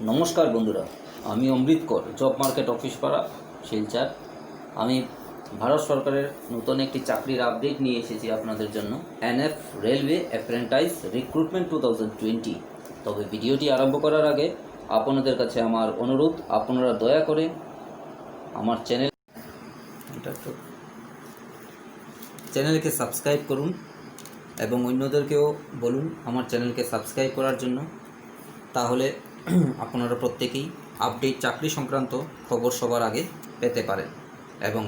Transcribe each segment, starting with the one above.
নমস্কার বন্ধুরা, আমি অমৃত কর, জব মার্কেট অফিস পাড়া, শিলচর। আমি ভারত সরকারের নতুন একটি চাকরির আপডেট নিয়ে এসেছি আপনাদের জন্য। NF railway apprentice recruitment 2020। তবে ভিডিওটি আরম্ভ করার আগে আপনাদের কাছে আমার অনুরোধ, আপনারা দয়া করে আমার চ্যানেলকে সাবস্ক্রাইব করুন এবং অন্যদেরকেও বলুন আমার চ্যানেলকে সাবস্ক্রাইব করার জন্য। তাহলে আপনারা প্রত্যেকেই আপডেট চাকরি সংক্রান্ত খবর সবার আগে পেতে পারেন এবং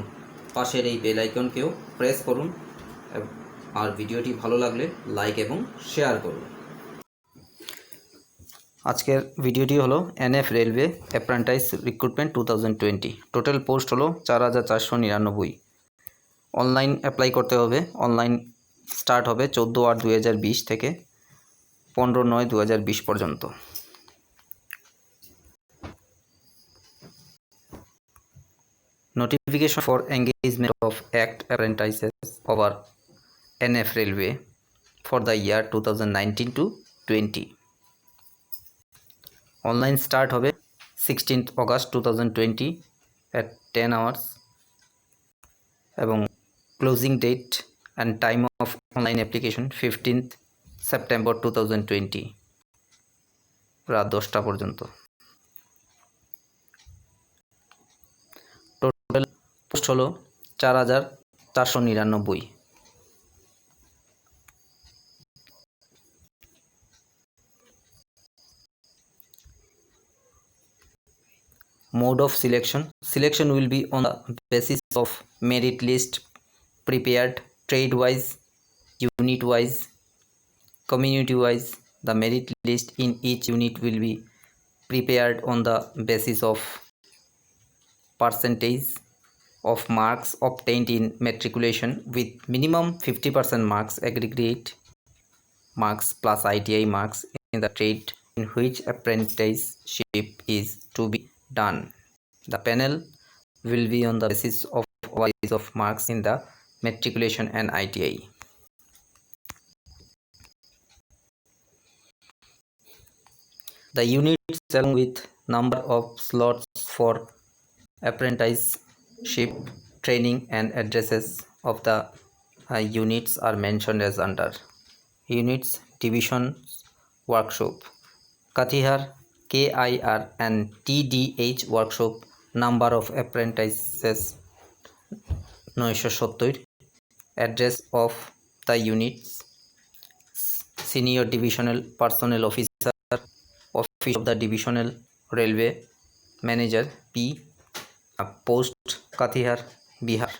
পাশের এই বেল আইকনকেও প্রেস করুন আর ভিডিওটি ভালো লাগলে লাইক এবং শেয়ার করুন। আজকের ভিডিওটি হলো NF railway apprentice recruitment 2020। Total post হলো 4499। অনলাইন অ্যাপ্লাই করতে হবে। অনলাইন স্টার্ট হবে 14/8/2020 থেকে 15/9/2020 পর্যন্ত। Notification for engagement of ACT apprentices over NF Railway for the year 2019 to 20। Online start হবে 16th August 2020 at 10 hours এবং closing date and time of online application 15th September 2020 রাত 10টা পর্যন্ত। টোটাল পোস্ট হলো 4499। Mode of selection. Selection will be on the basis of merit list prepared trade-wise, unit-wise, community-wise. The merit list in each unit will be prepared on the basis of percentage of marks obtained in matriculation with minimum 50% marks aggregate marks plus ITI marks in the trade in which apprenticeship is to be done. The panel will be on the basis of marks in the matriculation and ITI. The units along with number of slots for apprenticeship training and addresses of the units are mentioned as under. Units divisions workshop Katihar KIR and TDH workshop, number of apprentices 970, address of the units senior divisional personnel officer, office of the divisional railway manager P, post Katihar Bihar।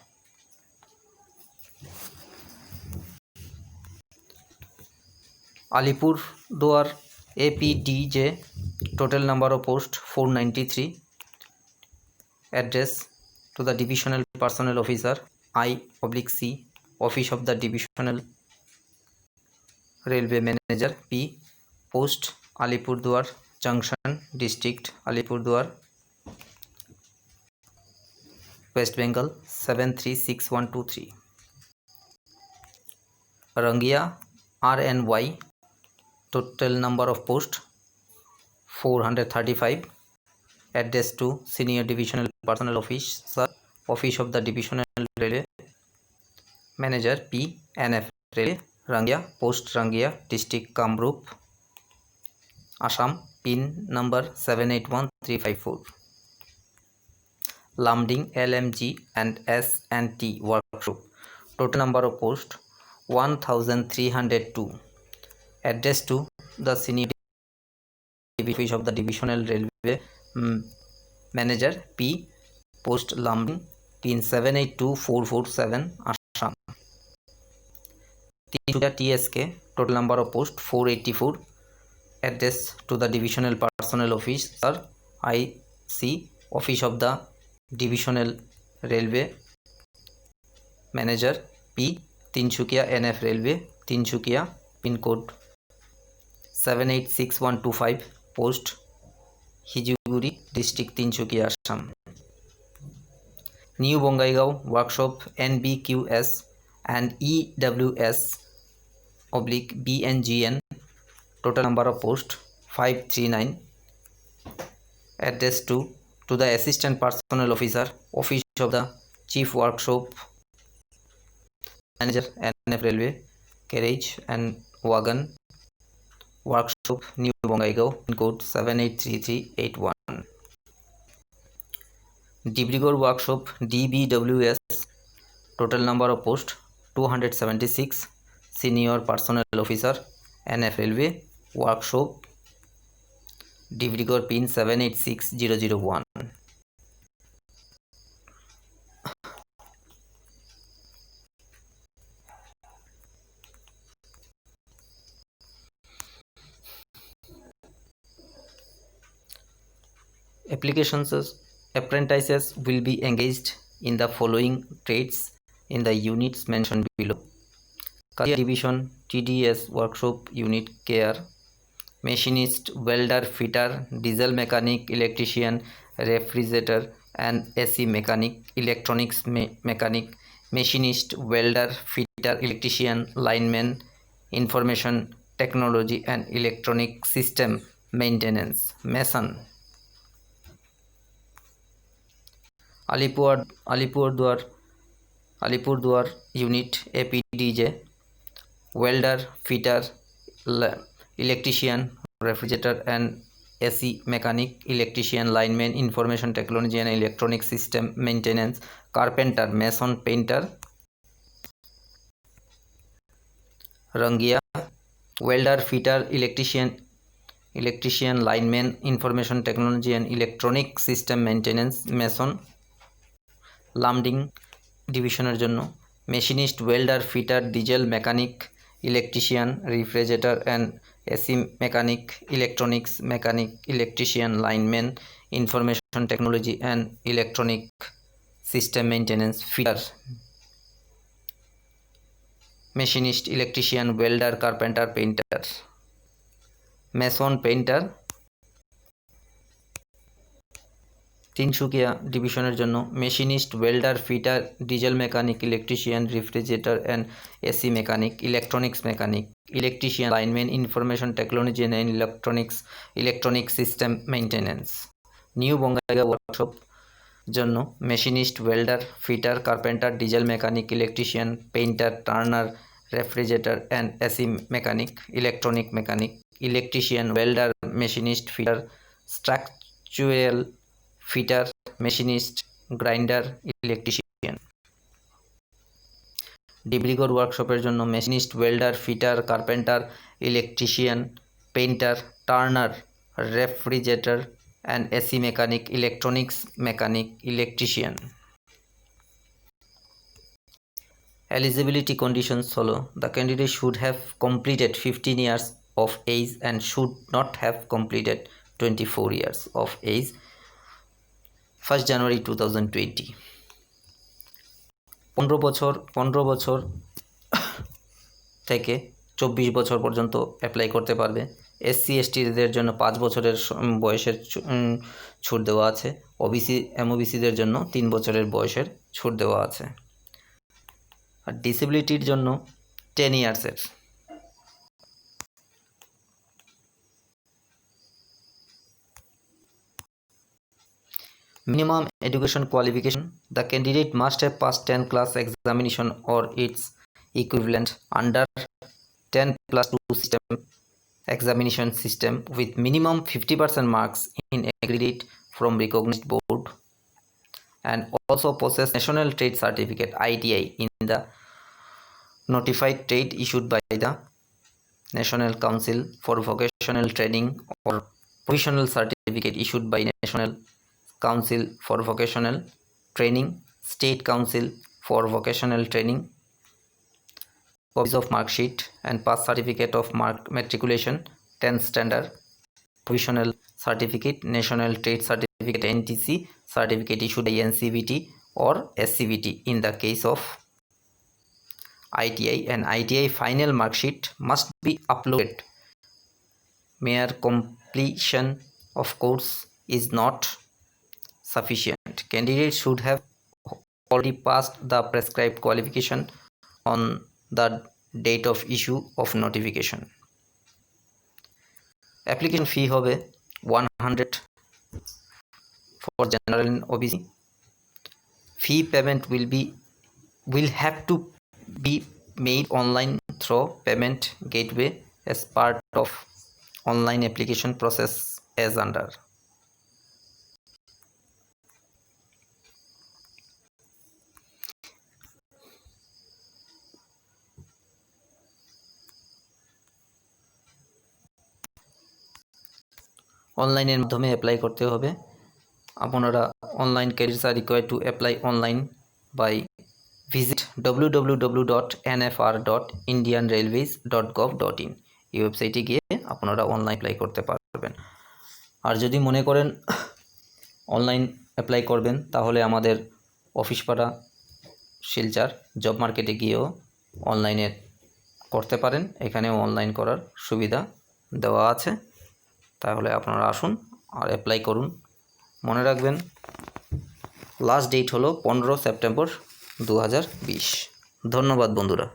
Alipurduar APDJ, total number of post 493, address to the divisional personnel officer I/C, office of the divisional railway manager P, post Alipurduar Junction, district Alipurduar, West Bengal 736123। Rangia RNY, total number of post 435, address to senior divisional personnel officer, office of the divisional railway manager P, NF Railway Rangia, post Rangia, district Kamrup, Assam, pin number 781354। Lamding LMG and S&T workshop, total number of post 1302, address to the senior office of the divisional railway manager P, post Lamding, pin 782447 Assam। TSK, total number of post 484, address to the divisional personnel officer IC, office of the divisional railway manager P, Tinsukia NF Railway Tinsukia, pin code 786125, post Hijuguri, district Tinsukia, Assam। New Bongaigaon workshop NBQS and EWS/BNGN, total number of post 539, addressed to the Assistant Personnel Officer, Office of the Chief Workshop Manager, NF Railway, Carriage and Wagon Workshop, New Bongaigaon, pin code 783381. Dibrugarh Workshop, DBWS, total number of posts 276, Senior Personnel Officer, NF Railway, Workshop, Dibrugarh, pin 786001. Apprentices will be engaged in the following trades in the units mentioned below: Career Division, TDS Workshop Unit Care, Machinist, Welder, Fitter, Diesel Mechanic, Electrician, Refrigerator and AC Mechanic, Electronics Mechanic, Machinist, Welder, Fitter, Electrician, Lineman, Information Technology and Electronic System Maintenance, Mason. Alipurduar Unit APDJ, Welder, Fitter, Electrician, Refrigerator and AC Mechanic, Electrician, Lineman, Information Technology and Electronic System Maintenance, Carpenter, Mason, Painter. Rangia, Welder, Fitter, Electrician, Lineman, Information Technology and Electronic System Maintenance, Mason. Lumding ডিভিশনের জন্য machinist, welder, fitter, diesel mechanic, electrician, refrigerator and AC mechanic, electronics mechanic, electrician, lineman, information technology and electronic system maintenance, fitter, machinist, electrician, welder, carpenter, painter, mason, painter. Tinsukia ডিভিশনের জন্য machinist, welder, fitter, diesel mechanic, electrician, refrigerator and AC mechanic, electronics mechanic, electrician, lineman, information technology and electronic system maintenance. New Bongaigaon workshop জন্য machinist, welder, fitter, carpenter, diesel mechanic, electrician, painter, turner, refrigerator and AC mechanic, electronic mechanic, electrician, welder, machinist, fitter, structural fitter, machinist, grinder, electrician. Dibrugarh ওয়ার্কশপের জন্য machinist, welder, fitter, carpenter, electrician, painter, turner, refrigerator and AC mechanic, electronics mechanic, electrician. Eligibility conditions হলো: the candidate should have completed 15 years of age and should not have completed 24 years of age 1st January 2020। 15 বছর থেকে 24 বছর পর্যন্ত apply করতে পারবে। SC STদের জন্য 5 বছরের বয়সের ছুট দেওয়া আছে। OBC MOBCদের জন্য 3 বছরের বয়সের ছুট দেওয়া আছে। আর ডিসেবিলিটির জন্য 10 ইয়ার্সের। Minimum education qualification: the candidate must have passed 10 class examination or its equivalent under 10+2 system examination system with minimum 50% marks in aggregate from recognized board, and also possess national trade certificate ITI in the notified trade issued by the National Council for Vocational Training or provisional certificate issued by National Council for Vocational Training, State Council for Vocational Training, copies of mark sheet and pass certificate of matriculation, 10th standard, provisional certificate, national trade certificate NTC certificate issued by NCVT or SCVT in the case of ITI, and ITI final mark sheet must be uploaded. Mere completion of course is not sufficient. Candidates should have already passed the prescribed qualification on the date of issue of notification. Application fee হবে 100 for general and OBC. Fee payment will have to be made online through payment gateway as part of online application process as under. অনলাইনের মাধ্যমে apply করতে হবে। আপনারা online careers are required to apply online by visit www.nfr.indianrailways.gov.in এই ওয়েবসাইটে গিয়ে আপনারা online apply করতে পারবেন। আর যদি মনে করেন অনলাইন অ্যাপ্লাই করবেন তাহলে আমাদের অফিসপাড়া শিলচর জব মার্কেটে গিয়েও অনলাইনে করতে পারেন। এখানেও অনলাইন করার সুবিধা দেওয়া আছে। তাহলে আপনারা আসুন আর অ্যাপ্লাই করুন। মনে রাখবেন লাস্ট ডেট হলো 15 সেপ্টেম্বর 2020। ধন্যবাদ বন্ধুরা।